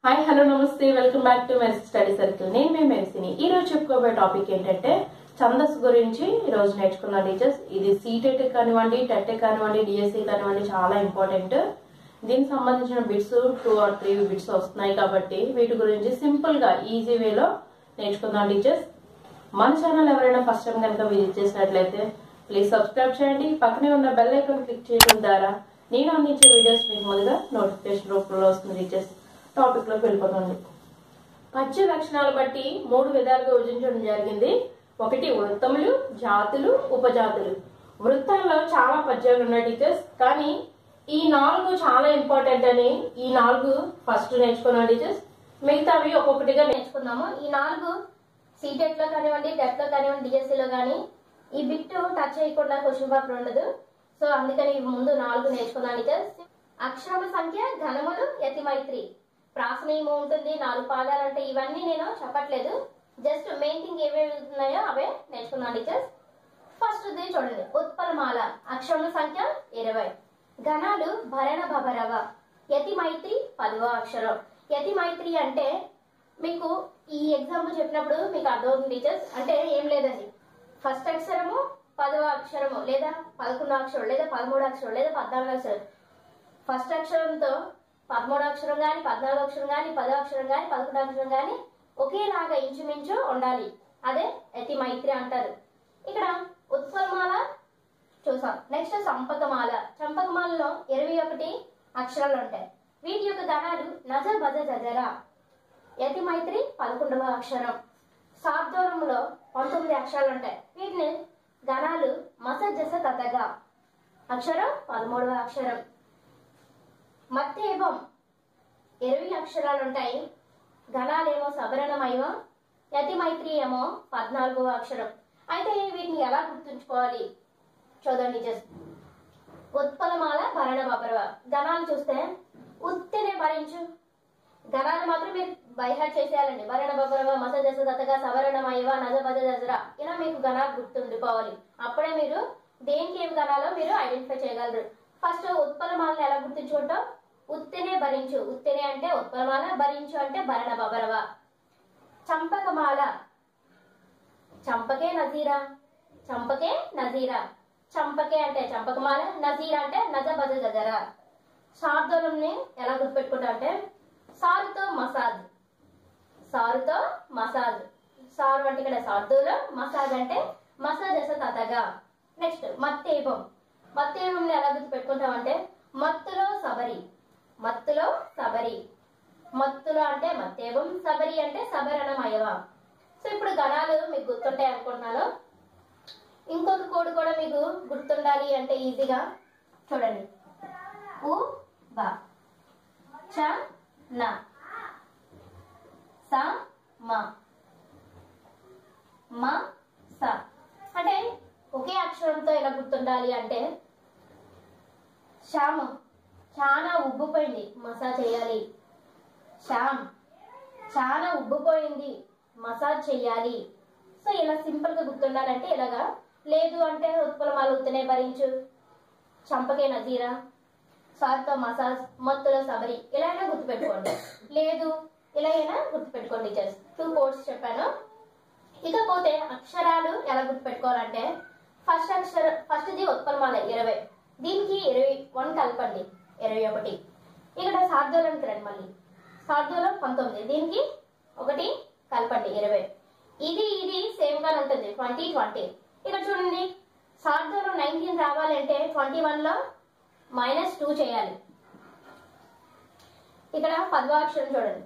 Hi hello నమస్తే welcome back to mercy study circle. నేను మీ మెర్సీని. ఈ రోజు చెప్పుకోబోయే టాపిక్ ఏంటంటే ఛందస్ గురించి ఈ రోజు నేర్చుకున్న టీచర్స్. ఇది సీటెట్ కానివ్వండి, టెట్ కానివ్వండి, డిఎస్సి కానివ్వండి, చాలా ఇంపార్టెంట్. దీనికి సంబంధించిన బిట్స్ 2 or 3 బిట్స్ వస్తున్నాయి కాబట్టి వీటి గురించి సింపుల్ గా ఈజీ వేలో నేర్చుకుందాం టీచర్స్. మన ఛానల్ ఎవరైనా ఫస్ట్ టైం కనుక విజిట్ చేసినట్లయితే ప్లీజ్ సబ్స్క్రైబ్ చేయండి. పక్కనే ఉన్న బెల్ ఐకాన్ క్లిక్ చేయడం ద్వారా నేను అందించే వీడియోస్ మీకు ముందుగా నోటిఫికేషన్ రూపంలో వస్తుంది టీచర్స్. టాపిక్ లోకి వెళ్ళిపోతుంది. పద్య లక్షణాలు బట్టి 3 విధాలుగా విభజించడం జరిగింది. ఒకటి వృత్తములు, జాతులు, ఉపజాతులు. వృత్తాల్లో చాలా పద్యాలు ఉన్నాయి టీచర్స్, కానీ ఈ 4 చాలా ఇంపార్టెంట్ అని ఈ 4 ఫస్ట్ నేర్చుకున్నాం టీచర్స్. మిగతావి ఒక్కొక్కటిగా నేర్చుకున్నాము. ఈ 4 సీటెట్ లో కానివ్వండి, టెట్ లో కానివ్వండి, డిఎస్సి లో కానీ ఈ బిట్ టచ్ చేయకుండా క్వశ్చన్ పేపర్ ఉండదు. సో అందుకని ముందు 4 నేర్చుకున్నాం టీచర్స్. అక్షరముల సంఖ్య, ఘనములు, యతిమైత్రి, ప్రాసనీయము ఉంటుంది. 4 పాదాలు అంటే ఇవన్నీ నేను చెప్పట్లేదు, జస్ట్ మెయిన్ థింగ్ ఏమేమి ఉన్నాయో అవే నేర్చుకున్నాను టీచర్స్. ఫస్ట్ చూడండి, ఉత్పలమాల. అక్షరముల సంఖ్య 20. ఘనాలు భరణ భభరవ. యతిమైత్రి 10వ అక్షరం. యతిమైత్రి అంటే మీకు ఈ ఎగ్జాంపుల్ చెప్పినప్పుడు మీకు అర్థమవుతుంది టీచర్స్. అంటే ఏం లేదండి, ఫస్ట్ అక్షరము 10వ అక్షరము లేదా 11వ అక్షరం లేదా 13వ అక్షరం లేదా 14వ అక్షరం. ఫస్ట్ అక్షరంతో 13వ అక్షరం కానీ, 14వ అక్షరం కానీ, 10వ అక్షరం కానీ, 11వ అక్షరం కానీ ఒకేలాగా ఇంచుమించు ఉండాలి. అదే యతిమైత్రి అంటారు. ఇక్కడ ఉత్పలమాల చూసాం. నెక్స్ట్ చంపకమాల. చంపకమాలలో 21 అక్షరాలు ఉంటాయి. వీటి యొక్క ఘనాలు నజ బజ జజర. యతిమైత్రి 11వ అక్షరం. శార్దూలంలో 19 అక్షరాలు ఉంటాయి. వీటిని ఘనాలు మస జస తతగా. అక్షరం 13వ అక్షరం. మత్తేవం 20 అక్షరాలు ఉంటాయి. ఘనాలేమో సవరణమైవ. యతిమైత్రి ఏమో 14వ అక్షరం. అయితే వీటిని ఎలా గుర్తుంచుకోవాలి చూడండి జస్ట్. ఉత్పలమాల భరణ బభరవ. ఘనాలు చూస్తే ఉత్తినే భరించు. ఘనాలు మాత్రం మీరు బైహార్ట్ చేసేయాలండి. భరణ బభరవ, మస జస దతగా, సవరణమైవ, నజ బజ జజర. ఇలా మీకు ఘనాలు గుర్తుండిపోవాలి. అప్పుడే మీరు దేనికి ఏం ఘనాలో మీరు ఐడెంటిఫై చేయగలరు. ఫస్ట్ ఉత్పలమాలను ఎలా గుర్తుంచుకుంటాం? ఉత్తినే భరించు. ఉత్తినే అంటే ఉత్పలమాల, భరించు అంటే భరణ బభరవ. చంపకమాల. చంపకే నజీరా. చంపకే నజీరా. చంపకే అంటే చంపకమాల, నజీరా అంటే నజ బజ జజర. శార్దూలంని ఎలా గుర్తుపెట్టుకుంటా అంటే సారుతో మసాజ్. సారుతో మసాజ్. సారు అంటే ఇక్కడ శార్దూలం, మసాజ్ అంటే మసాజస తతగా. నెక్స్ట్ మత్తేవం. మత్తేవంని ఎలా గుర్తుపెట్టుకుంటామంటే మత్తులో సబరి. మత్తులో సబరి. మత్తులో అంటే మత్తేవం, సబరి అంటే సబరణమయవ. సో ఇప్పుడు గణాలు మీకు గుర్తుంటాయి అనుకుంటున్నాను. ఇంకొక కోడ్ కూడా మీకు గుర్తుండాలి అంటే ఈజీగా చూడండి. ఉ బ చ న స మ మ స. అంటే ఒకే అక్షరంతో ఎలా గుర్తుండాలి అంటే శ్యామ్ చాలా ఉబ్బిపోయింది, మసాజ్ చేయాలి. శ్యామ్ చాలా ఉబ్బిపోయింది, మసాజ్ చెయ్యాలి. సో ఇలా సింపుల్ గా గుర్తుండాలంటే ఇలాగా. లేదు అంటే ఉత్పలమాల ఉత్తనే భరించు, చంపకే నజీరా, సార్తో మసాజ్, మత్తులో సబరి. ఇలా అయినా గుర్తుపెట్టుకోండి. లేదు ఇలా అయినా గుర్తుపెట్టుకోండి. జస్ట్ 2 కోడ్స్ చెప్పాను. ఇకపోతే అక్షరాలు ఎలా గుర్తుపెట్టుకోవాలంటే ఫస్ట్ది ఉత్పలమాల 20. దీనికి 21 కలపండి, 21. ఇక్కడ శార్దూలానికి రండి. మళ్ళీ శార్దూలం 19. దీనికి 1 కలపండి, 20. ఇది సేమ్ గానే ఉంటుంది, 20 20. ఇక్కడ చూడండి, శార్దూలం 19 రావాలంటే 21 లో -2 చేయాలి. ఇక్కడ 10వ అక్షరం చూడండి,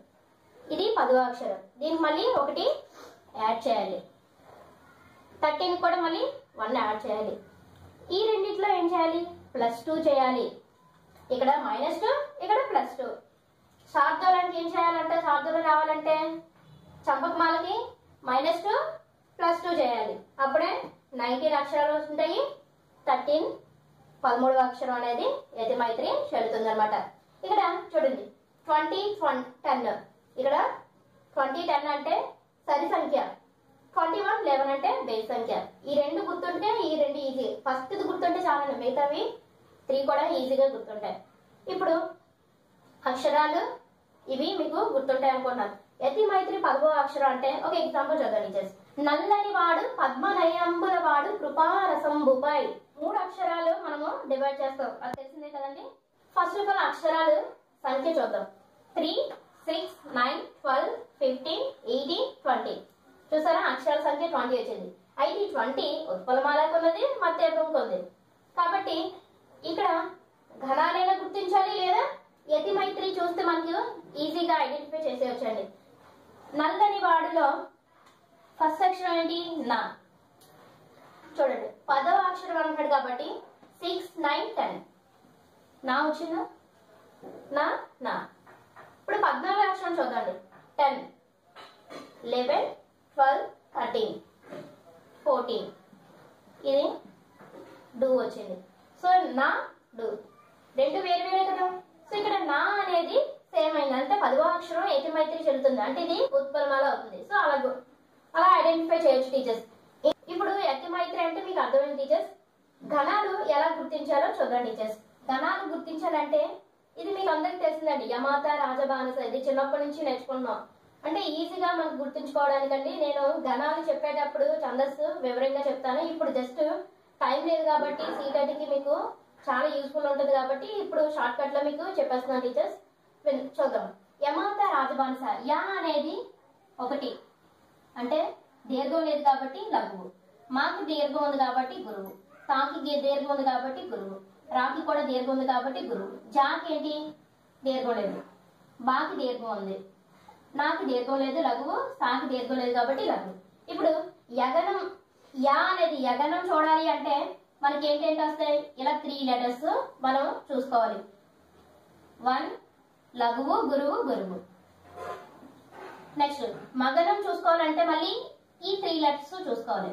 ఇది 10వ అక్షరం. దీనికి మళ్ళీ 1 యాడ్ చేయాలి. 13 కూడా మళ్ళీ 1 యాడ్ చేయాలి. ఈ రెండిట్లో ఏం చేయాలి? +2 చేయాలి. ఇక్కడ -2, ఇక్కడ +2. శార్దూలానికి ఏం చేయాలంటే, శార్దూలం రావాలంటే చంపకమాలకి -2 +2 చేయాలి. అప్పుడే 19 అక్షరాలు ఉంటాయి. 13 13వ అక్షరం అనేది యతిమైత్రి చెల్లుతుంది అనమాట. ఇక్కడ చూడండి 20 10. ఇక్కడ 20 10 అంటే సరి సంఖ్య, 21 11 అంటే బేస్ సంఖ్య. ఈ రెండు గుర్తుంటే ఈ రెండు ఈజీ. ఫస్ట్ గుర్తుంటే చాలండి, మిగతావి 3 కూడా ఈజీగా గుర్తుంటాయి. ఇప్పుడు అక్షరాలు ఇవి మీకు గుర్తుంటాయి అనుకుంటున్నాను. యతి మైత్రి 10వ అక్షరం అంటే ఒక ఎగ్జాంపుల్ చదవండి టీచర్స్. నల్లని వాడు పద్మనయంబుల వాడు కృపారసంబుపై. 3 అక్షరాలు మనము డివైడ్ చేస్తాం, అది తెలిసిందే కదండి. ఫస్ట్ ఆఫ్ ఆల్ అక్షరాలు సంఖ్య చూద్దాం. 3, 6, 9, 12, 15, 18, 20. చూసారా, అక్షరాల సంఖ్య 20 వచ్చింది. అయితే ఈ 20 ఉత్పలమాలకు ఉన్నది, మధ్యపంకి ఉంది. కాబట్టి ఇక్కడ ఘనాలైనా గుర్తించాలి, లేదా యతి మైత్రి చూస్తే మనకు ఈజీగా ఐడెంటిఫై చేసేయచ్చండి. నల్లని వాడులో ఫస్ట్ అక్షరం ఏంటి? నా. చూడండి 10వ అక్షరం అంటాడు కాబట్టి 6, 9, 10 నా వచ్చిందా? నా నా. ఇప్పుడు 14వ అక్షరం చూద్దండి. 10, 11, 12, 13, 14. ఇది డూ వచ్చింది. సో నా డూ రెండు వేరు వేరే కదా. సో ఇక్కడ నా అనేది సేమ్ అయింది, అంటే 10వ అక్షరం యతి మైత్రి చెల్లుతుంది, అంటే ఇది ఉత్పలమాల అవుతుంది. సో అలా ఐడెంటిఫై చేయొచ్చు టీచర్స్. ఇప్పుడు యతి మైత్రి అంటే మీకు అర్థమైంది టీచర్స్. ఘనాలు ఎలా గుర్తించాలో చూద్దాం టీచర్స్. ఘనాలు గుర్తించాలంటే ఇది మీకు అందరికి తెలిసిందండి, యమాత రాజబానస. ఇది చిన్నప్పటి నుంచి నేర్చుకుంటున్నాం, అంటే ఈజీగా మనకు గుర్తుంచుకోవడానికండి. నేను ఘనాలు చెప్పేటప్పుడు ఛందస్సు వివరంగా చెప్తాను. ఇప్పుడు జస్ట్ టైం లేదు కాబట్టి సీటెట్కి మీకు చాలా యూస్ఫుల్ ఉంటుంది కాబట్టి ఇప్పుడు షార్ట్ కట్ లో మీకు చెప్పేస్తున్నాను టీచర్స్. చూద్దాం. యమాత రాజబానస. యా అనేది 1 అంటే దీర్ఘం లేదు కాబట్టి లఘువు. మాకి దీర్ఘం ఉంది కాబట్టి గురువు. తాకి దీర్ఘం ఉంది కాబట్టి గురువు. రాకి కూడా దీర్ఘం ఉంది కాబట్టి గురువు. జాకి ఏంటి? దీర్ఘం లేదు. బాకి దీర్ఘం ఉంది. నాకి దీర్ఘం లేదు లఘువు. సాకి దీర్ఘం లేదు కాబట్టి లఘువు. ఇప్పుడు యగనం, యా అనేది యగనం చూడాలి అంటే మనకి ఏంటంటే వస్తాయి, ఇలా 3 లెటర్స్ మనం చూసుకోవాలి. 1 లఘువు, గురువు, గురువు. నెక్స్ట్ మగనం చూసుకోవాలంటే మళ్ళీ ఈ 3 లెటర్స్ చూసుకోవాలి.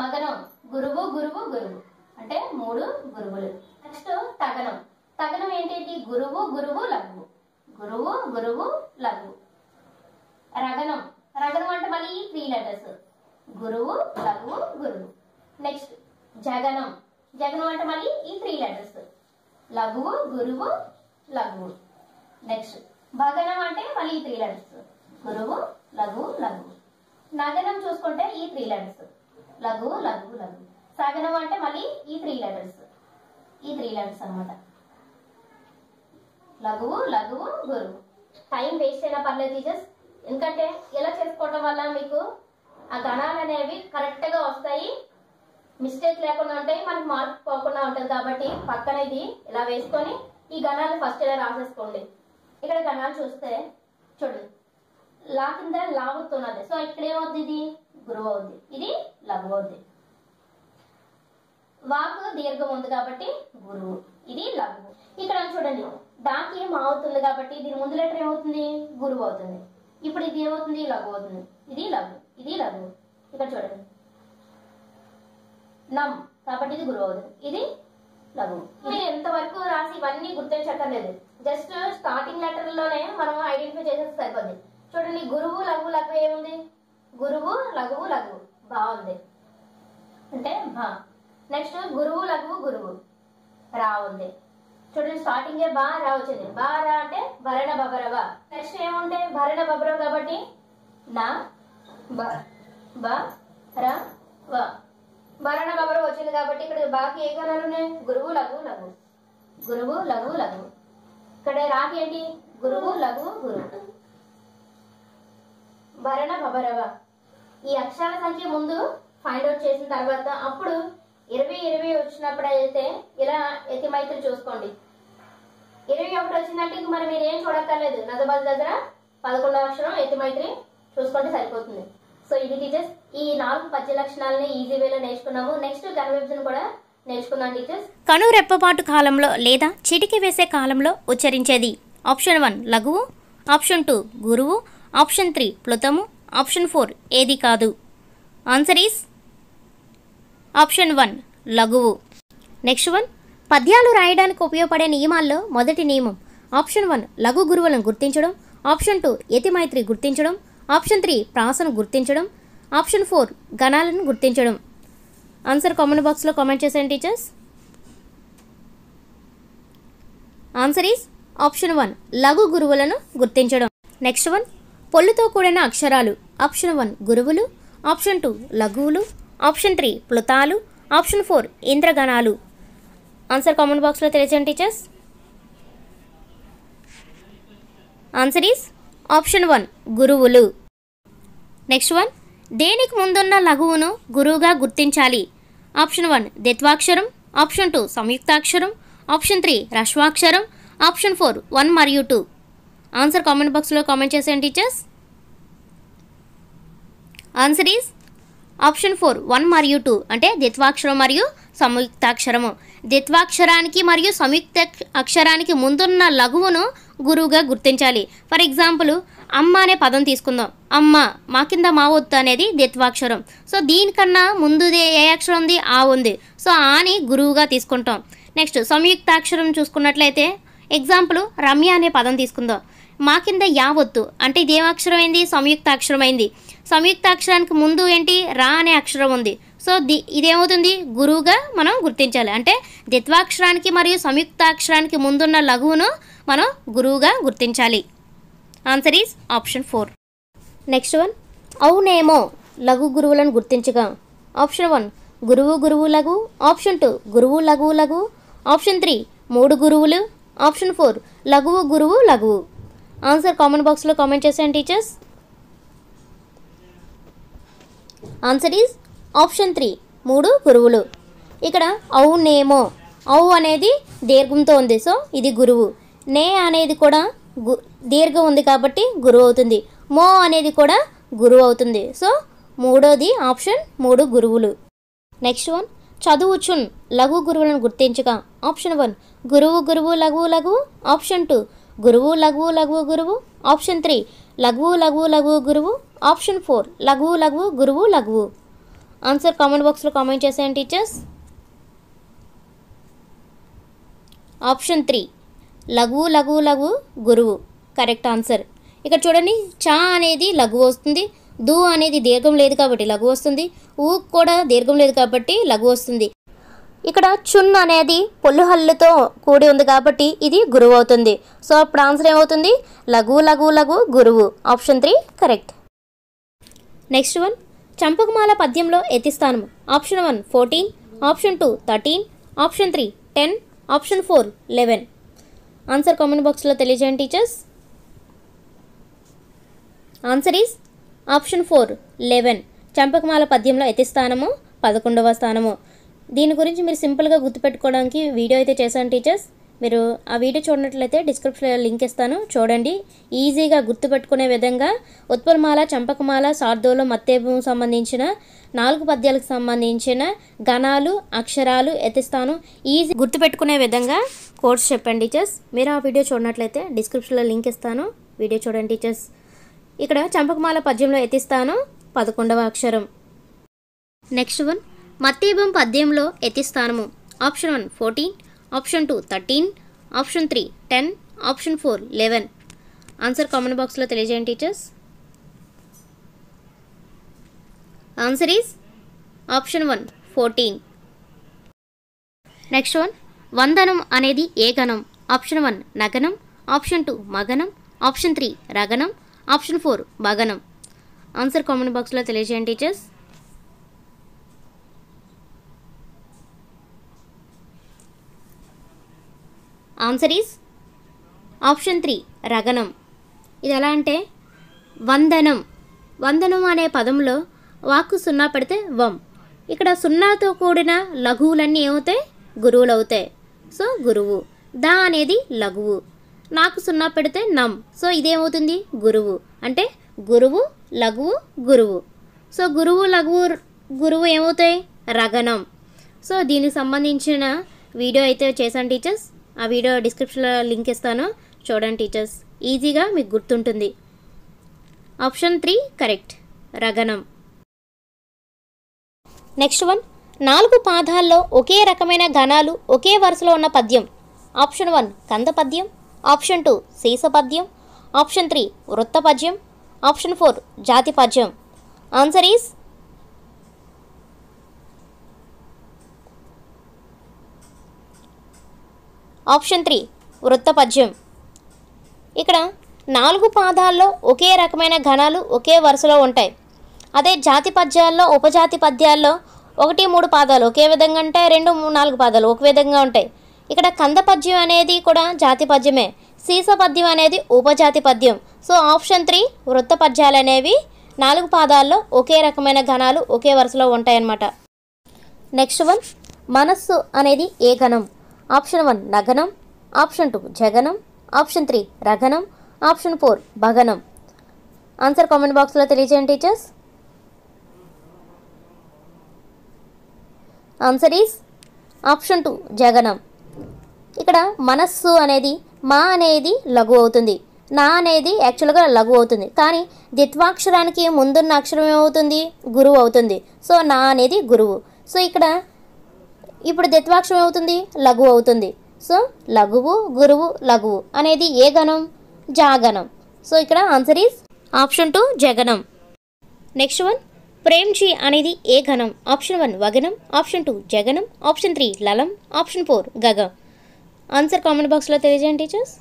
మగనం గురువు, గురువు, గురువు అంటే 3 గురువులు. నెక్స్ట్ తగనం. తగనం ఏంటంటే గురువు, గురువు, లఘువు. గురువు, గురువు, లఘువు. రగనం. రగనం అంటే మళ్ళీ ఈ 3 లెటర్స్ గురువు, లఘువు, గురువు. నెక్స్ట్ జగనం. జగనం అంటే మళ్ళీ ఈ 3 లెటర్స్ లఘువు, గురువు, లఘువు. నెక్స్ట్ భగనం అంటే మళ్ళీ ఈ 3 లెటర్స్ గురువు, లఘువు, లఘువు. నగనం చూసుకుంటే ఈ 3 లెటర్స్ లఘువు, లఘువు, లఘువు. సగనం అంటే మళ్ళీ ఈ 3 లెటర్స్ అన్నమాట. లఘువు, లఘువు, గురువు. టైం వేస్ట్ అయినా పర్లేదు టీచర్స్, ఎందుకంటే ఇలా చేసుకోవడం వల్ల మీకు ఆ గణాలు అనేవి కరెక్ట్ గా వస్తాయి, మిస్టేక్ లేకుండా ఉంటాయి, మనకు మార్క్ పోకుండా ఉంటుంది. కాబట్టి పక్కన ఇది ఇలా వేసుకొని ఈ గణాలు ఫస్ట్ ఇలా రాసేసుకోండి. ఇక్కడ గణాలు చూస్తే చూడండి, లా కింద లా అవుతున్నది. సో ఇక్కడ ఏమవుతుంది? ఇది గురువు అవుద్ది, ఇది లఘువు అవుద్ది. వాకు దీర్ఘం ఉంది కాబట్టి గురువు, ఇది లఘువు. ఇక్కడ చూడండి, దాకి మా అవుతుంది కాబట్టి దీని ముందు లెటర్ ఏమవుతుంది? గురువు అవుతుంది. ఇప్పుడు ఇది ఏమవుతుంది? లఘువు అవుతుంది. ఇది లఘువు, ఇది లఘువు. ఇక్కడ చూడండి, నమ్ కాబట్టి ఇది గురువు అవుతుంది, ఇది లఘువు. మీరు ఎంతవరకు రాసి ఇవన్నీ గుర్తించక్కర్లేదు, జస్ట్ స్టార్టింగ్ లెటర్ లోనే మనం ఐడెంటిఫై చేసేస్తే సరిపోద్ది. చూడండి, గురువు, లఘువు, లఘువు ఏముంది? గురువు, లఘువు, లఘువు బాగుంది అంటే భా. నెక్స్ట్ గురువు, లఘువు, గురువు రా ఉంది. చూడండి, స్టార్టింగ్ బా రా వచ్చింది. బా రా అంటే భరణ బబరవ. నెక్స్ట్ ఏముంటే భరణ బబరవ కాబట్టి నా బ బ ర వ భరణ బబరవ వచ్చింది కాబట్టి ఇక్కడ బాకి ఏ గణాలు ఉన్నాయి? గురువు, లఘువు, లఘువు. గురువు, లఘువు, లఘువు. ఇక్కడ రాకి ఏంటి? గురువు, లఘువు, గురువు. భరణ బబరవ. ఈ అక్షరాల సంఖ్య ముందు ఫైండ్ అవుట్ చేసిన తర్వాత అప్పుడు 20 వచ్చినప్పుడు అయితే ఇలా యతి మైత్రి చూసుకోండి. 21 వచ్చిందంటే ఇంక మనం మీరు ఏం చూడక్కర్లేదు, నజబాజ్ దగ్గర 11వ అక్షరం యతి మైత్రి చూసుకుంటే సరిపోతుంది. సో ఇది టీచర్స్, ఈ 4 పద్య లక్షణాలని ఈజీ వేలో నేర్చుకున్నాము. నెక్స్ట్ ఘన విభజన కూడా నేర్చుకున్నాం టీచర్స్. కను రెప్పపాటు కాలంలో లేదా చిటికి వేసే కాలంలో ఉచ్చరించేది. ఆప్షన్ 1 లఘువు, ఆప్షన్ 2 గురువు, ఆప్షన్ 3 ప్లుతము, ఆప్షన్ 4 ఏది కాదు. ఆన్సర్ ఈస్ ఆప్షన్ 1 లఘువు. నెక్స్ట్ వన్, పద్యాలు రాయడానికి ఉపయోగపడే నియమాల్లో మొదటి నియమం. ఆప్షన్ 1 లఘు గురువులను గుర్తించడం, ఆప్షన్ 2 యతి మైత్రి గుర్తించడం, ఆప్షన్ 3 ప్రాసను గుర్తించడం, ఆప్షన్ 4 గణాలను గుర్తించడం. ఆన్సర్ కామెంట్ బాక్స్లో కామెంట్ చేసేయండి టీచర్స్. ఆన్సర్ ఈస్ ఆప్షన్ 1 లఘు గురువులను గుర్తించడం. నెక్స్ట్ వన్ పొల్లుతో కూడిన అక్షరాలు. ఆప్షన్ 1 గురువులు, ఆప్షన్ 2 లఘువులు, ఆప్షన్ 3 ప్లుతాలు, ఆప్షన్ 4 ఇంద్రగణాలు. ఆన్సర్ కామెంట్ బాక్స్లో తెలియజేయండి టీచర్స్. ఆన్సర్ ఈస్ ఆప్షన్ 1 గురువులు. నెక్స్ట్ వన్ దేనికి ముందున్న లఘువును గురువుగా గుర్తించాలి. ఆప్షన్ 1 ద్విత్వాక్షరం, ఆప్షన్ 2 సంయుక్తాక్షరం, ఆప్షన్ 3 హ్రస్వాక్షరం, ఆప్షన్ 4 1 మరియు 2. ఆన్సర్ కామెంట్ బాక్స్లో కామెంట్ చేసేయండి టీచర్స్. ఆన్సర్ ఈస్ ఆప్షన్ 4 1 మరియు 2 అంటే ద్విత్వాక్షరం మరియు సంయుక్తాక్షరము. ద్విత్వాక్షరానికి మరియు సంయుక్త అక్షరానికి ముందున్న లఘువును గురువుగా గుర్తించాలి. ఫర్ ఎగ్జాంపుల్ అమ్మ అనే పదం తీసుకుందాం. అమ్మ మా కింద మా ఒత్తు అనేది ద్విత్వాక్షరం. సో దీనికన్నా ముందుది ఏ అక్షరం ఉంది? ఆ ఉంది. సో ఆని గురువుగా తీసుకుంటాం. నెక్స్ట్ సంయుక్తాక్షరం చూసుకున్నట్లయితే ఎగ్జాంపుల్ రమ్య అనే పదం తీసుకుందాం. మా కింద యా ఒత్తు అంటే ఇది ఏం అక్షరం అయింది? సంయుక్తాక్షరం అయింది. సంయుక్తాక్షరానికి ముందు ఏంటి? రా అనే అక్షరం ఉంది. సో ఇదేమవుతుంది? గురువుగా మనం గుర్తించాలి. అంటే ద్విత్వాక్షరానికి మరియు సంయుక్తాక్షరానికి ముందున్న లఘువును మనం గురువుగా గుర్తించాలి. Answer is option 4. Next one అవునేమో లఘు గురువులను గుర్తించగా. ఆప్షన్ 1 గురువు గురువు లఘు, ఆప్షన్ 2 గురువు లఘువు లఘు, ఆప్షన్ 3 3 గురువులు, ఆప్షన్ 4 లఘువు గురువు లఘువు. ఆన్సర్ కామెంట్ బాక్స్లో కామెంట్ చేసేయండి టీచర్స్. ఆన్సర్ ఈజ్ ఆప్షన్ 3 3 గురువులు. ఇక్కడ అవునేమో ఔ అనేది దీర్ఘంతో ఉంది. సో ఇది గురువు. నే అనేది కూడా దీర్ఘం ఉంది కాబట్టి గురువు అవుతుంది. మో అనేది కూడా గురువు అవుతుంది. సో మూడోది ఆప్షన్ 3 గురువులు. నెక్స్ట్ వన్ చదువుచున్ లఘు గురువులను గుర్తించగా. ఆప్షన్ 1 గురువు గురువు లఘువు లఘువు, ఆప్షన్ 2 గురువు లఘువు లఘువు గురువు, ఆప్షన్ 3 లఘువు లఘువు లఘువు గురువు, ఆప్షన్ 4 లఘువు లఘువు గురువు లఘువు. ఆన్సర్ కామెంట్ బాక్స్లో కామెంట్ చేసేయండి టీచర్స్. ఆప్షన్ 3 లఘువు లఘువు లఘువు గురువు కరెక్ట్ ఆన్సర్. ఇక్కడ చూడండి చా అనేది లఘువు వస్తుంది, దు అనేది దీర్ఘం లేదు కాబట్టి లఘువు వస్తుంది, ఊ కూడా దీర్ఘం లేదు కాబట్టి లఘువు వస్తుంది. ఇక్కడ చున్ అనేది పొల్లు హల్లుతో కూడి ఉంది కాబట్టి ఇది గురువు అవుతుంది. సో అప్పుడు ఆన్సర్ ఏమవుతుంది? లఘువు లఘువు లఘువు గురువు. Option 3 correct. నెక్స్ట్ వన్ చంపకమాల పద్యంలో ఎత్తిస్థానం. Option 1 14, option 2 13, option 3 10, option 4 11. Answer comment బాక్స్లో తెలియజేయండి టీచర్స్. Answer is option 4 11. చంపకమాల పద్యంలో ఎత్తిస్థానము 11వ స్థానము. దీని గురించి మీరు సింపుల్గా గుర్తుపెట్టుకోవడానికి వీడియో అయితే చేశాను టీచర్స్. మీరు ఆ వీడియో చూడనట్లయితే డిస్క్రిప్షన్లో లింక్ ఇస్తాను, చూడండి. ఈజీగా గుర్తుపెట్టుకునే విధంగా ఉత్పలమాల, చంపకమాల, శార్దూలం, మత్తేబం సంబంధించిన 4 పద్యాలకు సంబంధించిన గణాలు, అక్షరాలు ఎత్తిస్తాను. ఈజీ గుర్తుపెట్టుకునే విధంగా కోర్స్ చెప్పండి టీచర్స్. మీరు ఆ వీడియో చూడనట్లయితే డిస్క్రిప్షన్లో లింక్ ఇస్తాను, వీడియో చూడండి టీచర్స్. ఇక్కడ చంపకమాల పద్యంలో ఎత్తిస్తాను 11వ అక్షరం. నెక్స్ట్ వన్ మత్తేబం పద్యంలో ఎత్తిస్థానము. Option 1 14, option 2 13, option 3 10, option 4 11. Answer comment బాక్స్లో తెలియజేయండి teachers. Answer is option 1 14. Next one వందనం అనేది ఏ గణం. ఆప్షన్ 1 నగనం, ఆప్షన్ 2 మగనం, ఆప్షన్ 3 రగనం, ఆప్షన్ 4 మగనం. ఆన్సర్ కామెంట్ బాక్స్లో తెలియజేయండి టీచర్స్. ఆన్సర్ ఈజ్ ఆప్షన్ 3 రగనం. ఇది ఎలా అంటే వందనం, వందనం అనే పదంలో వాక్కు 0 పెడితే వం. ఇక్కడ 0తో కూడిన లఘువులన్నీ ఏమవుతాయి? గురువులు అవుతాయి. సో గురువు. దా అనేది లఘువు, నాకు 0 పెడితే నం. సో ఇదేమవుతుంది? గురువు. అంటే గురువు లఘువు గురువు. సో గురువు లఘువు గురువు ఏమవుతాయి? రగనం. సో దీనికి సంబంధించిన వీడియో అయితే చేశాను టీచర్స్. ఆ వీడియో డిస్క్రిప్షన్లో లింక్ ఇస్తాను, చూడండి టీచర్స్. ఈజీగా మీకు గుర్తుంటుంది. ఆప్షన్ 3 కరెక్ట్ రగనం. నెక్స్ట్ వన్ 4 పాదాల్లో ఒకే రకమైన గణాలు ఒకే వరుసలో ఉన్న పద్యం. ఆప్షన్ 1 కంద పద్యం, ఆప్షన్ 2 సీస పద్యం, ఆప్షన్ 3 వృత్త పద్యం, ఆప్షన్ 4 జాతి పద్యం. ఆన్సర్ ఈజ్ ఆప్షన్ 3 వృత్త పద్యం. ఇక్కడ 4 పాదాల్లో ఒకే రకమైన ఘనాలు ఒకే వరుసలో ఉంటాయి. అదే జాతి పద్యాల్లో ఉపజాతి పద్యాల్లో 1, 3 పాదాలు ఒకే విధంగా ఉంటాయి, 2, 3, 4 పాదాలు ఒక విధంగా ఉంటాయి. ఇక్కడ కంద పద్యం అనేది కూడా జాతి పద్యమే, సీస పద్యం అనేది ఉపజాతి పద్యం. సో ఆప్షన్ 3 వృత్త పద్యాలు అనేవి 4 పాదాల్లో ఒకే రకమైన ఘనాలు ఒకే వరుసలో ఉంటాయన్నమాట. నెక్స్ట్ వన్, మనస్సు అనేది ఏ గణం? ఆప్షన్ 1 నగనం, ఆప్షన్ 2 జగనం, ఆప్షన్ 3 రగనం, ఆప్షన్ 4 భగనం. ఆన్సర్ కామెంట్ బాక్స్లో తెలియజేయండి టీచర్స్. ఆన్సర్ ఈస్ ఆప్షన్ 2 జగనం. ఇక్కడ మనస్సు అనేది మా అనేది లఘు అవుతుంది, నా అనేది యాక్చువల్గా లఘు అవుతుంది, కానీ ద్విత్వాక్షరానికి ముందున్న అక్షరం ఏమవుతుంది? గురువు అవుతుంది. సో నా అనేది గురువు. సో ఇక్కడ ఇప్పుడు ద్విత్వాక్షరం ఏమవుతుంది? లఘు అవుతుంది. సో లఘువు గురువు లఘువు అనేది ఏ గణం? జాగణం. సో ఇక్కడ ఆన్సర్ ఈస్ ఆప్షన్ 2 జగనం. నెక్స్ట్ వన్, ప్రేమ్జీ అనేది ఏ గణం? ఆప్షన్ 1 వగనం, ఆప్షన్ 2 జగనం, ఆప్షన్ 3 లలం, ఆప్షన్ 4 గగం. ఆన్సర్ కామెంట్ బాక్స్లో తెలియజేయండి టీచర్స్.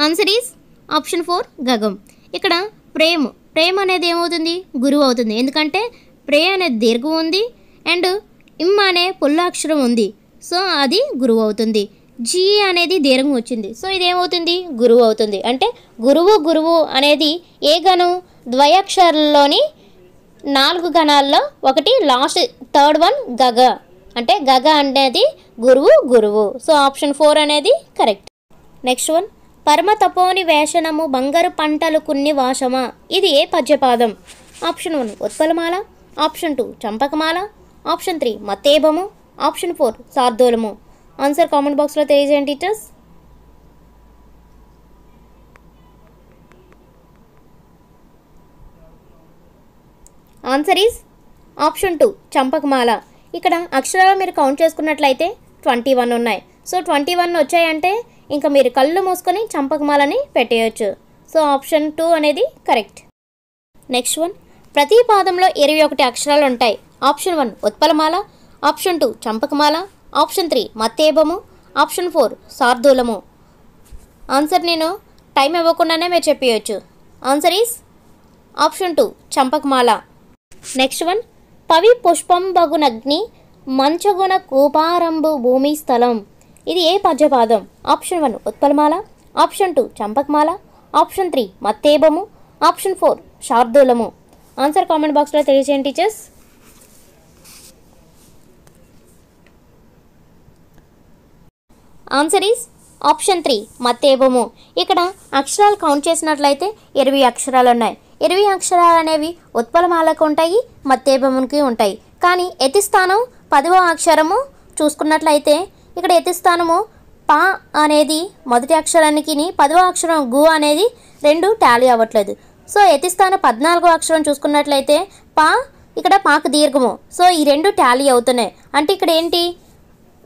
ఆన్సర్ ఈస్ ఆప్షన్ 4 గగం. ఇక్కడ ప్రేమ్ అనేది ఏమవుతుంది? గురువు అవుతుంది, ఎందుకంటే ప్రే అనేది దీర్ఘం ఉంది అండ్ ఇమ్ అనే పుల్లాక్షరం ఉంది. సో అది గురువు అవుతుంది. జీ అనేది దీర్ఘం వచ్చింది, సో ఇది ఏమవుతుంది? గురువు అవుతుంది. అంటే గురువు అనేది ఏ గణం? ద్వయాక్షరాల్లోని 4 గణాల్లో ఒకటి, లాస్ట్ థర్డ్ వన్ గగ. అంటే గగ అనేది గురువు. సో ఆప్షన్ 4 అనేది కరెక్ట్. నెక్స్ట్ వన్, పరమ తపోని వేషనము బంగారు పంటలు కొన్ని వాషమా. ఇది ఏ పద్యపాదం? ఆప్షన్ 1 ఉత్పలమాల, ఆప్షన్ 2 చంపకమాల, ఆప్షన్ 3 మత్తేభము, ఆప్షన్ 4 శార్దూలము. ఆన్సర్ కామెంట్ బాక్స్లో తెలియజేయండి టీచర్స్. ఆన్సర్ ఈజ్ ఆప్షన్ 2 చంపకమాల. ఇక్కడ అక్షరాలు మీరు కౌంట్ చేసుకున్నట్లయితే 21 ఉన్నాయి. సో 21 వచ్చాయంటే ఇంకా మీరు కళ్ళు మూసుకొని చంపకమాలని పెట్టేయచ్చు. సో ఆప్షన్ 2 అనేది కరెక్ట్. నెక్స్ట్ వన్, ప్రతి పాదంలో 21 అక్షరాలు ఉంటాయి. ఆప్షన్ 1 ఉత్పలమాల, ఆప్షన్ 2 చంపకమాల, ఆప్షన్ 3 మత్తేభము, ఆప్షన్ 4 శార్దూలము. ఆన్సర్ నేను టైం ఇవ్వకుండానే మీరు చెప్పేయచ్చు. ఆన్సర్ ఈస్ ఆప్షన్ 2 చంపకమాల. నెక్స్ట్ వన్, పవి పుష్పం బగునగ్ని మంచగుణ కూపారంబు భూమి స్థలం. ఇది ఏ పద్యపాదం? ఆప్షన్ 1 ఉత్పలమాల, ఆప్షన్ 2 చంపకమాల, ఆప్షన్ 3 మత్తేభము, ఆప్షన్ 4 శార్దూలము. ఆన్సర్ కామెంట్ బాక్స్లో తెలియజేయండి టీచర్స్. ఆన్సర్ ఈస్ ఆప్షన్ 3 మత్తేభము. ఇక్కడ అక్షరాలు కౌంట్ చేసినట్లయితే 20 అక్షరాలు ఉన్నాయి. 20 అక్షరాలు అనేవి ఉత్పలమాలకు ఉంటాయి, మత్తేభమునికి ఉంటాయి. కానీ యతిస్థానం 10వ అక్షరము చూసుకున్నట్లయితే ఇక్కడ యతిస్థానము పా అనేది మొదటి అక్షరానికి 10వ అక్షరం గు అనేది 2 టాలీ అవ్వట్లేదు. సో యతిస్థానం 14వ అక్షరం చూసుకున్నట్లయితే పా, ఇక్కడ పాకు దీర్ఘము. సో ఈ 2 టాలీ అవుతున్నాయి. అంటే ఇక్కడ ఏంటి?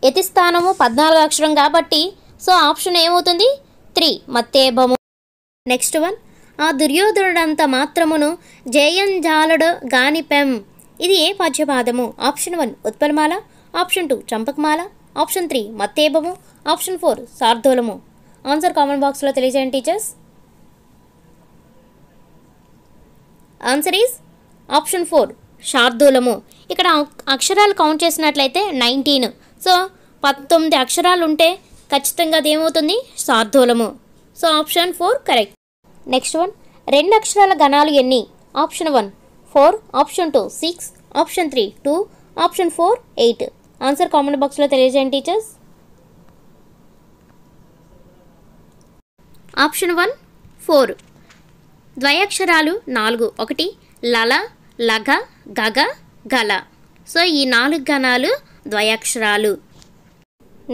యతిస్థానము 14వ అక్షరం కాబట్టి సో ఆప్షన్ ఏమవుతుంది? 3 మత్తేభము. నెక్స్ట్ వన్, ఆ దుర్యోధనుడంత మాత్రమును జయంజాలుడు గానిపెం. ఇది ఏ పద్యపాదము? ఆప్షన్ 1 ఉత్పలమాల, ఆప్షన్ 2 చంపకమాల, ఆప్షన్ 3 మత్తేభము, ఆప్షన్ 4 శార్దూలము. ఆన్సర్ కామెంట్ బాక్స్లో తెలియజేయండి టీచర్స్. ఆన్సర్ ఈజ్ ఆప్షన్ 4 శార్దూలము. ఇక్కడ అక్షరాలు కౌంట్ చేసినట్లయితే 19. సో 19 అక్షరాలు ఉంటే ఖచ్చితంగా అది ఏమవుతుంది? శార్దూలము. So option 4 correct. Next one, 2 అక్షరాల గణాలు ఎన్ని? Option 1 4, option 2 6, option 3 2, option 4 8. Answer comment బాక్స్లో తెలియజేయండి టీచర్స్. ఆప్షన్ 1 4. ద్వయాక్షరాలు 4, ఒకటి లల, లగ, గగ, గల. సో ఈ 4 గణాలు ద్వయాక్షరాలు.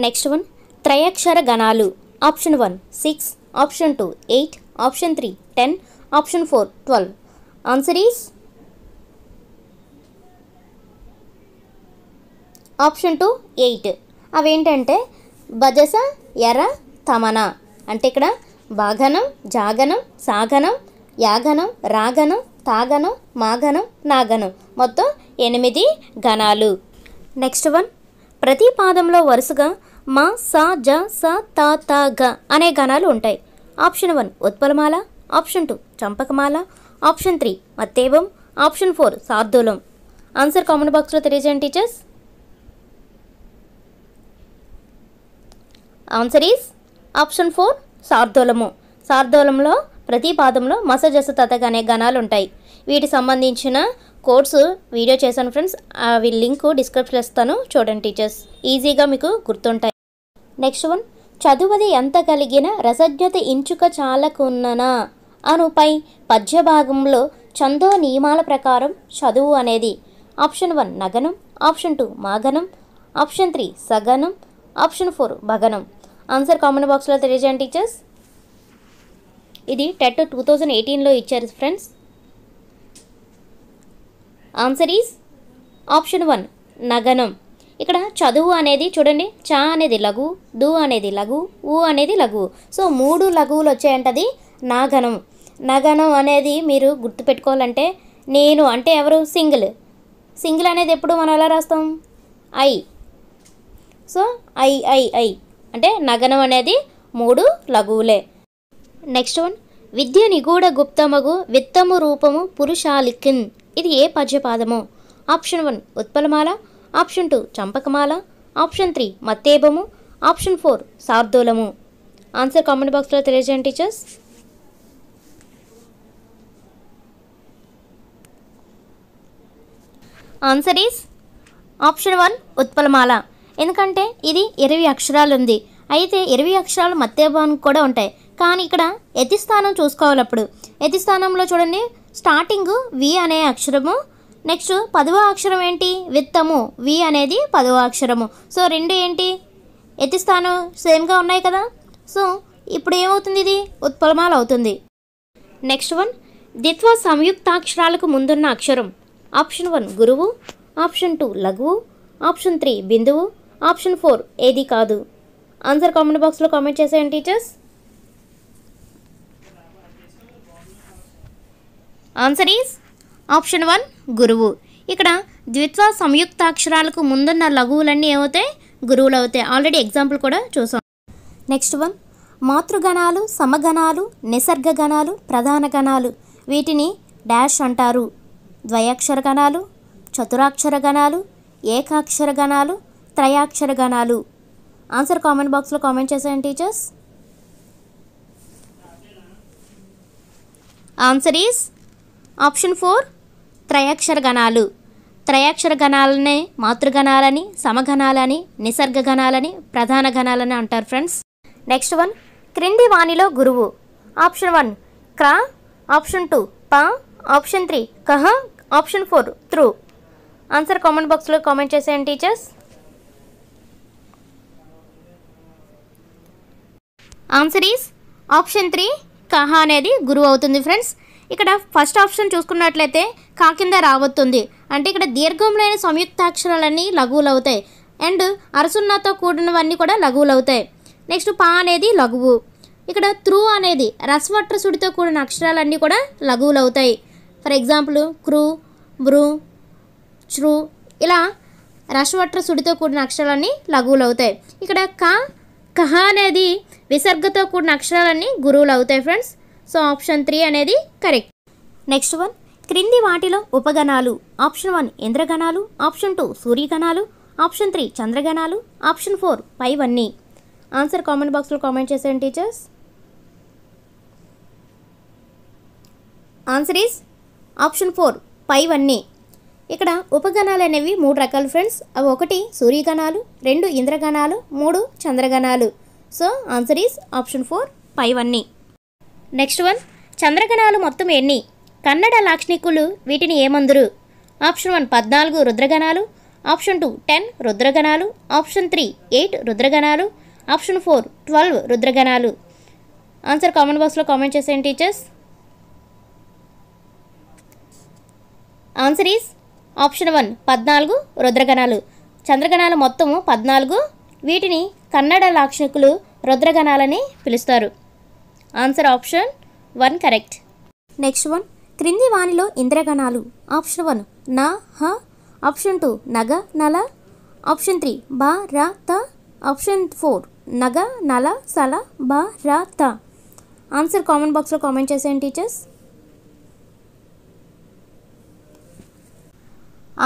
నెక్స్ట్ వన్, త్రయాక్షర గణాలు. Option 1 6, option 2 8, option 3 10, option 4 12. Answer is option 2 8. అవేంటంటే భజస, ఎర, తమన. అంటే ఇక్కడ బాగనం, జాగనం, సాగనం, యాగనం, రాగనం, తాగనం, మాగనం, నాగనం. మొత్తం 8 గణాలు. నెక్స్ట్ వన్, ప్రతి పాదంలో వరుసగా మా, సా, జ, స, త, త, గ అనే గణాలు ఉంటాయి. ఆప్షన్ 1 ఉత్పలమాల, ఆప్షన్ 2 చంపకమాల, ఆప్షన్ 3 మత్తేవం, ఆప్షన్ 4 శార్దూలం. ఆన్సర్ కామెంట్ బాక్స్లో తెలియజేయండి టీచర్స్. ఆన్సర్ ఈస్ ఆప్షన్ 4 శార్దూలము. శార్దూలంలో ప్రతి పాదంలో మస, జస, తత అనే గణాలు ఉంటాయి. వీటికి సంబంధించిన కోర్సు వీడియో చేశాను ఫ్రెండ్స్. అవి లింక్ డిస్క్రిప్షన్లో ఇస్తాను, చూడండి టీచర్స్. ఈజీగా మీకు గుర్తుంటాయి. నెక్స్ట్ వన్, చదువది ఎంత కలిగిన రసజ్ఞత ఇంచుక చాలకున్ననా అనుపై పద్య భాగంలో ఛందో నియమాల ప్రకారం చదువు అనేది. ఆప్షన్ 1 నగనం, ఆప్షన్ 2 మాగనం, ఆప్షన్ 3 సగనం, ఆప్షన్ 4 భగనం. ఆన్సర్ కామెంట్ బాక్స్లో తెలియజేయండి టీచర్స్. ఇది టెట్ 2018లో ఇచ్చారు ఫ్రెండ్స్. ఆన్సర్ ఈజ్ ఆప్షన్ 1 నగనం. ఇక్కడ చదువు అనేది చూడండి, చ అనేది లఘు, దు అనేది లఘు, ఊ అనేది లఘు. సో 3 లఘువులు వచ్చాయంటది నాగనం. నగనం అనేది మీరు గుర్తుపెట్టుకోవాలంటే, నేను అంటే ఎవరు, సింగిల్. సింగిల్ అనేది ఎప్పుడు మనం ఎలా రాస్తాం, I. So I I I అంటే నగనం అనేది 3 లఘువులే. నెక్స్ట్ వన్, విద్య నిగూఢ గుప్తమగు విత్తము రూపము పురుషాలికిన్. ఇది ఏ పద్యపాదము. ఆప్షన్ 1 ఉత్పలమాల, ఆప్షన్ 2 చంపకమాల, ఆప్షన్ 3 మత్తేబము, ఆప్షన్ 4 శార్దూలము. ఆన్సర్ కామెంట్ బాక్స్లో తెలియజేయండి టీచర్స్. ఆన్సర్ ఈస్ ఆప్షన్ 1 ఉత్పలమాల. ఎందుకంటే ఇది 20 అక్షరాలు ఉంది. అయితే 20 అక్షరాలు మత్తేబానికి కూడా ఉంటాయి. కానీ ఇక్కడ యతిస్థానం చూసుకోవాలి. అప్పుడు యతిస్థానంలో చూడండి, స్టార్టింగ్ వి అనే అక్షరము, నెక్స్ట్ 10వ అక్షరం ఏంటి, విత్తము. వి అనేది 10వ అక్షరము. సో 2 ఏంటి, యతిస్థానం సేమ్గా ఉన్నాయి కదా. సో ఇప్పుడు ఏమవుతుంది, ఇది ఉత్పలమాల అవుతుంది. నెక్స్ట్ వన్, ద్విత్వ సంయుక్తాక్షరాలకు ముందున్న అక్షరం. ఆప్షన్ 1 గురువు, ఆప్షన్ 2 లఘువు, ఆప్షన్ 3 బిందువు, ఆప్షన్ 4 ఏది కాదు. ఆన్సర్ కామెంట్ బాక్స్లో కామెంట్ చేసేయండి టీచర్స్. ఆన్సర్ ఈజ్ ఆప్షన్ 1 గురువు. ఇక్కడ ద్విత్వ సంయుక్తాక్షరాలకు ముందున్న లఘువులన్నీ ఏమవుతాయి, గురువులు అవుతాయి. ఆల్రెడీ ఎగ్జాంపుల్ కూడా చూసాం. నెక్స్ట్ వన్, మాతృగణాలు, సమగణాలు, నిసర్గ గణాలు, ప్రధాన గణాలు. వీటిని డాష్ అంటారు. ద్వయాక్షర గణాలు, చతురాక్షర గణాలు, ఏకాక్షర గణాలు, త్రయాక్షర గణాలు. ఆన్సర్ కామెంట్ బాక్స్లో కామెంట్ చేసేయండి టీచర్స్. ఆన్సర్ ఈజ్ ఆప్షన్ 4 త్రయాక్షర గణాలు. త్రయాక్షర గణాలనే మాతృగణాలని, సమగణాలని, నిసర్గ గణాలని, ప్రధాన గణాలని అంటారు ఫ్రెండ్స్. నెక్స్ట్ వన్, క్రింది వాణిలో గురువు. ఆప్షన్ 1 క్ర, ఆప్షన్ 2 ప, ఆప్షన్ 3 కహ, ఆప్షన్ 4 త్రు. ఆన్సర్ కామెంట్ బాక్స్లో కామెంట్ చేసేయండి టీచర్స్. ఆన్సర్ ఈజ్ ఆప్షన్ 3 కహ అనేది గురువు అవుతుంది ఫ్రెండ్స్. ఇక్కడ ఫస్ట్ ఆప్షన్ చూసుకున్నట్లయితే కా కింద రావస్తుంది. అంటే ఇక్కడ దీర్ఘంలోని సంయుక్తాక్షరాలన్నీ లఘువులు అవుతాయి. అండ్ అరసున్నతో కూడినవన్నీ కూడా లఘువులు అవుతాయి. నెక్స్ట్ పా అనేది లఘువు. ఇక్కడ త్రు అనేది రస్వట్ర సుడితో కూడిన అక్షరాలన్నీ కూడా లఘువులు అవుతాయి. ఫర్ ఎగ్జాంపుల్ క్రు, బ్రు, చ్రు ఇలా రస్వట్ర సుడితో కూడిన అక్షరాలన్నీ లఘువులు అవుతాయి. ఇక్కడ క, కహ అనేది విసర్గతో కూడిన అక్షరాలన్నీ గురువులు అవుతాయి ఫ్రెండ్స్. సో ఆప్షన్ 3 అనేది కరెక్ట్. నెక్స్ట్ వన్, క్రింది వాటిలో ఉపగణాలు. ఆప్షన్ 1 ఇంద్రగణాలు, ఆప్షన్ 2 సూర్యగణాలు, ఆప్షన్ 3 చంద్రగణాలు, ఆప్షన్ 4 పైవన్నీ. ఆన్సర్ కామెంట్ బాక్స్లో కామెంట్ చేసేయండి టీచర్స్. ఆన్సర్ ఈజ్ ఆప్షన్ 4 పైవన్నీ. ఇక్కడ ఉపగణాలు అనేవి 3 రకాలు ఫ్రెండ్స్. అవి 1 సూర్యగణాలు, 2 ఇంద్రగణాలు, 3 చంద్రగణాలు. సో ఆన్సర్ ఈజ్ ఆప్షన్ 4 పైవన్నీ. నెక్స్ట్ వన్, చంద్రగణాలు మొత్తం ఎన్ని. కన్నడ లాక్షణికులు వీటిని ఏమందురు. ఆప్షన్ 1 14 రుద్రగణాలు, ఆప్షన్ 2 10 రుద్రగణాలు, ఆప్షన్ 3 8 రుద్రగణాలు, ఆప్షన్ 4 12 రుద్రగణాలు. ఆన్సర్ కామెంట్ బాక్స్లో కామెంట్ చేసేయండి టీచర్స్. ఆన్సర్ ఈజ్ ఆప్షన్ 1 14 రుద్రగణాలు. చంద్రగణాలు మొత్తము 14. వీటిని కన్నడ లాక్షణికులు రుద్రగణాలని పిలుస్తారు. Answer option 1 correct. Next one, క్రింది వాణిలో ఇంద్రగణాలు. ఆప్షన్ 1 న, హ, ఆప్షన్ 2 నగ, నల, ఆప్షన్ 3 బ, ర, త, ఆప్షన్ 4 నగ నల సల బ ర త. ఆన్సర్ కామెంట్ బాక్స్లో కామెంట్ చేసేయండి టీచర్స్.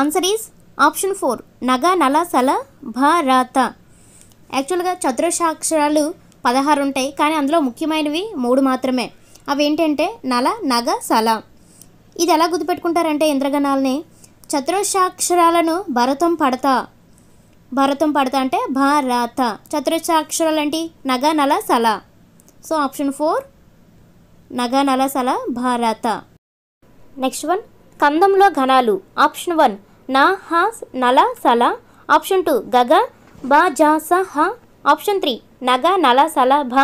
ఆన్సర్ ఈజ్ ఆప్షన్ 4 నగ నల సల భ ర త. యాక్చువల్గా చతురస్రాక్షరాలు 16 ఉంటాయి, కానీ అందులో ముఖ్యమైనవి 3 మాత్రమే. అవి ఏంటంటే నల నగ సల. ఇది ఎలా గుర్తుపెట్టుకుంటారంటే ఇంద్రగణాలని చతురస్రాక్షరాలను భరతం పడతా అంటే భారత. చతురస్రాక్షరాలు ఏంటి? నగ నల సల. సో ఆప్షన్ 4 నగ నల సల భారత. నెక్స్ట్ వన్ కందంలో ఘనాలు. ఆప్షన్ 1 నా హ నల సల. ఆప్షన్ 2 గగ బ జ స హ. ఆప్షన్ 3 నగ నల సల భ.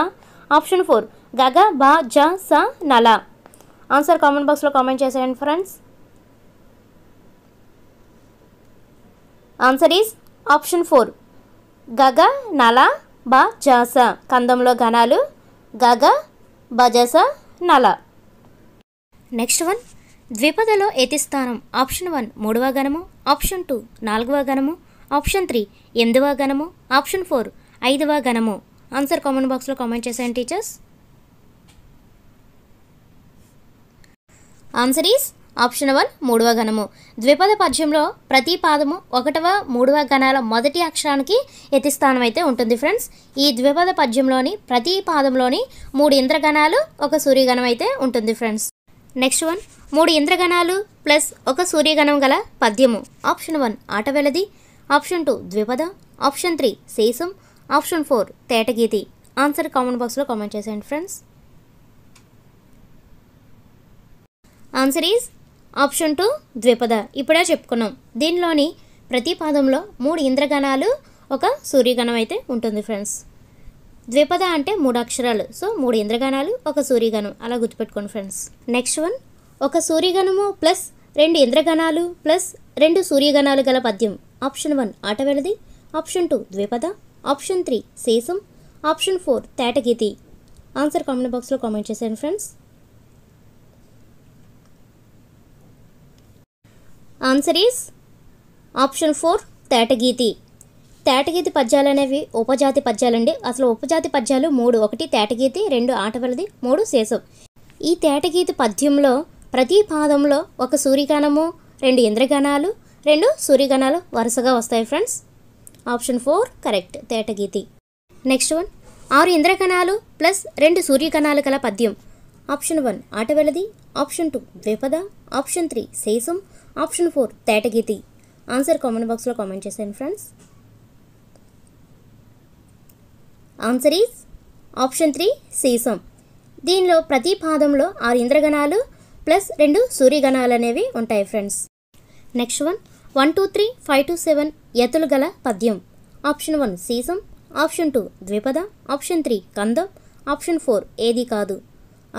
ఆప్షన్ 4 గగ బ జ స నల. ఆన్సర్ కామెంట్ బాక్స్లో కామెంట్ చేసేయండి ఫ్రెండ్స్. ఆన్సర్ ఈజ్ ఆప్షన్ 4 గగ నల బ జ స. కందంలో ఘనాలు గగ బజస నల. నెక్స్ట్ వన్ ద్విపదలో ఏతిస్థానం. ఆప్షన్ 1 3వ గణము. ఆప్షన్ 2 4వ గణము. ఆప్షన్ 3 8వ గణము. ఆప్షన్ 4 5వ గణము. ఆన్సర్ కామెంట్ బాక్స్లో కామెంట్ చేసేయండి టీచర్స్. ఆన్సర్ ఈజ్ ఆప్షన్ 1 3వ గణము. ద్విపద పద్యంలో ప్రతి పాదము 1వ 3వ గణాల మొదటి అక్షరానికి యతిస్థానం అయితే ఉంటుంది ఫ్రెండ్స్. ఈ ద్విపద పద్యంలోని ప్రతి పాదంలోని 3 ఇంద్రగణాలు 1 సూర్యగణం అయితే ఉంటుంది ఫ్రెండ్స్. నెక్స్ట్ వన్ 3 ఇంద్రగణాలు ప్లస్ 1 సూర్యగణం గల పద్యము. ఆప్షన్ 1 ఆటవెలది. ఆప్షన్ 2 ద్విపద. ఆప్షన్ 3 శేషం. ఆప్షన్ 4 తేటగీతి. ఆన్సర్ కామెంట్ బాక్స్లో కామెంట్ చేసేయండి ఫ్రెండ్స్. Answer is option 2 ద్విపద. ఇప్పుడే చెప్పుకున్నాం. దీనిలోని ప్రతి పాదంలో 3 ఇంద్రగణాలు 1 సూర్యగణం అయితే ఉంటుంది ఫ్రెండ్స్. ద్విపద అంటే 3 అక్షరాలు. సో 3 ఇంద్రగణాలు 1 సూర్యగణం అలా గుర్తుపెట్టుకోండి ఫ్రెండ్స్. నెక్స్ట్ వన్ 1 సూర్యగణము ప్లస్ 2 ఇంద్రగణాలు ప్లస్ 2 సూర్యగణాలు గల పద్యం. ఆప్షన్ 1 ఆటవెలది. ఆప్షన్ 2 ద్విపద. ఆప్షన్ 3 శేషం. ఆప్షన్ 4 తేటగీతి. ఆన్సర్ కామెంట్ బాక్స్లో కామెంట్ చేసేయండి ఫ్రెండ్స్. ఆన్సర్ ఈజ్ ఆప్షన్ 4 తేటగీతి. తేటగీతి పద్యాలు అనేవి ఉపజాతి పద్యాలండి. అసలు ఉపజాతి పద్యాలు 3. 1 తేటగీతి, 2 ఆటవెలది, 3 శేషం. ఈ తేటగీతి పద్యంలో ప్రతి పాదంలో 1 సూర్యగణము, 2 ఇంద్రగణాలు, 2 సూర్యగణాలు వరుసగా వస్తాయి ఫ్రెండ్స్. ఆప్షన్ 4 కరెక్ట్ తేటగీతి. నెక్స్ట్ వన్ 6 ఇంద్రగణాలు ప్లస్ 2 సూర్యగణాలు గల పద్యం. ఆప్షన్ 1 ఆటవెలది. ఆప్షన్ 2 ద్విపద. ఆప్షన్ 3 శేషం. ఆప్షన్ 4 తేటగీతి. ఆన్సర్ కామెంట్ బాక్స్లో కామెంట్ చేసేయండి ఫ్రెండ్స్. ఆన్సర్ ఈజ్ ఆప్షన్ 3 శేషం. దీనిలో ప్రతి పాదంలో 6 ఇంద్రగణాలు ప్లస్ 2 సూర్యగణాలు అనేవి ఉంటాయి ఫ్రెండ్స్. నెక్స్ట్ వన్ 1 2 3 5 to 7 యతులు గల పద్యం. ఆప్షన్ 1 శేషం. ఆప్షన్ 2 ద్విపద. ఆప్షన్ 3 కందం. ఆప్షన్ 4 ఏది కాదు.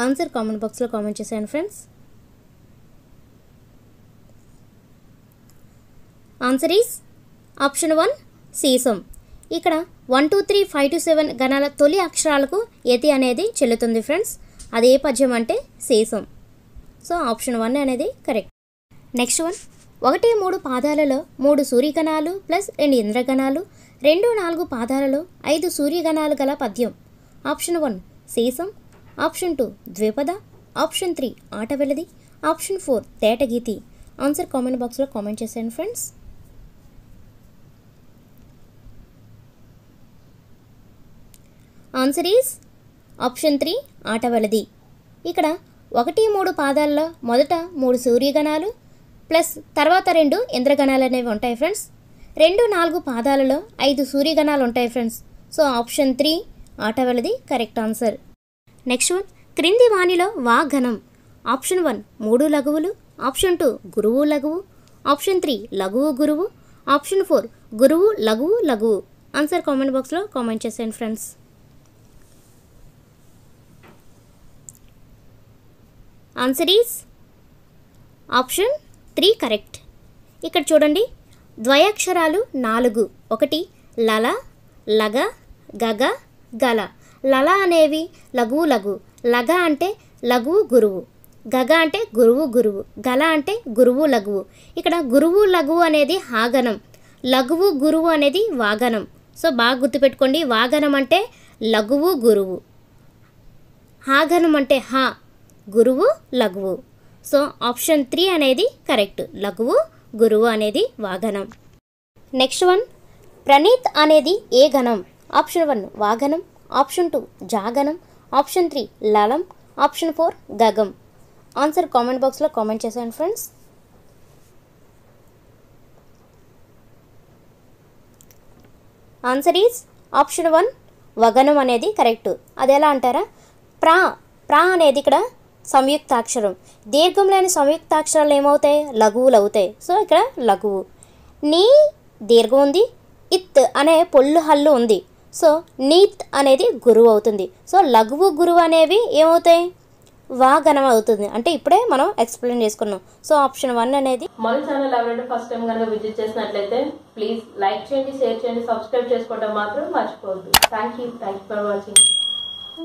ఆన్సర్ కామెంట్ బాక్స్లో కామెంట్ చేసేయండి ఫ్రెండ్స్. ఆన్సర్ ఈజ్ ఆప్షన్ 1 శేషం. ఇక్కడ 1 2 3 5 to 7 గణాల తొలి అక్షరాలకు యతి అనేది చెల్లుతుంది ఫ్రెండ్స్. అదే పద్యం అంటే శేషం. సో ఆప్షన్ 1 అనేది కరెక్ట్. నెక్స్ట్ వన్ 1 3 పాదాలలో 3 సూర్యగణాలు ప్లస్ 2 ఇంద్రగణాలు, 2 4 పాదాలలో 5 సూర్యగణాలు గల పద్యం. ఆప్షన్ 1 శేషం. ఆప్షన్ 2 ద్విపద. ఆప్షన్ 3 ఆటవెలది. ఆప్షన్ 4 తేటగీతి. ఆన్సర్ కామెంట్ బాక్స్లో కామెంట్ చేసేయండి ఫ్రెండ్స్. ఆన్సర్ ఈజ్ ఆప్షన్ 3 ఆటవెలది. ఇక్కడ 1 3 పాదాల్లో మొదట 3 సూర్యగణాలు ప్లస్ తర్వాత 2 ఇంద్రగణాలు అనేవి ఉంటాయి ఫ్రెండ్స్. 2 4 పాదాలలో 5 సూర్యగణాలు ఉంటాయి ఫ్రెండ్స్. సో ఆప్షన్ 3 ఆటవెలది కరెక్ట్ ఆన్సర్. నెక్స్ట్ వన్ క్రింది వాణిలో వాగణం. ఆప్షన్ 1 3 లఘువులు. ఆప్షన్ 2 గురువు లఘువు. ఆప్షన్ 3 లఘువు గురువు. ఆప్షన్ 4 గురువు లఘువు లఘువు. ఆన్సర్ కామెంట్ బాక్స్లో కామెంట్ చేసేయండి friends. Answer is option 3 correct. ఇక్కడ చూడండి ద్వయాక్షరాలు 4. 1 లల, లగ, గగ, గల. లల అనేవి లఘువు లఘు. లగ అంటే లఘువు గురువు. గగ అంటే గురువు గురువు. గల అంటే గురువు లఘువు. ఇక్కడ గురువు లఘువు అనేది హాగనం, లఘువు గురువు అనేది వాగనం. సో బాగా గుర్తుపెట్టుకోండి. వాగనం అంటే లఘువు గురువు, హాగనం అంటే హా గురువు లఘువు. సో ఆప్షన్ 3 అనేది కరెక్ట్. లఘువు గురువు అనేది వాగనం. నెక్స్ట్ వన్, ప్రణీత్ అనేది ఏ గణం? ఆప్షన్ 1 వాగనం, ఆప్షన్ 2 జాగనం, ఆప్షన్ 3 లలం, ఆప్షన్ 4 గగం. ఆన్సర్ కామెంట్ బాక్స్లో కామెంట్ చేశాను ఫ్రెండ్స్. ఆన్సర్ ఈజ్ ఆప్షన్ 1 వగనం అనేది కరెక్ట్. అది ఎలా అంటారా, ప్రా అనేది ఇక్కడ సంయుక్తాక్షరం. దీర్ఘం లేని సంయుక్తాక్షరాలు ఏమవుతాయి? లఘువులు అవుతాయి. సో ఇక్కడ లఘువు. నీ దీర్ఘం ఉంది, ఇత్ అనే పొల్లు హల్లు ఉంది. సో నీత్ అనేది గురువు అవుతుంది. సో లఘువు గురువు అనేవి ఏమవుతాయి? వాగనం అవుతుంది. అంటే ఇప్పుడే మనం ఎక్స్ప్లెయిన్ చేసుకున్నాం. సో ఆప్షన్ 1 అనేది. మన ఛానల్ ఎవరైనా ఫస్ట్ టైం కనుక విజిట్ చేసినట్లయితే ప్లీజ్ లైక్ చేయండి, షేర్ చేయండి, సబ్స్క్రైబ్ చేసుకోవడం మాత్రం మర్చిపోవద్దు. Thank you for watching.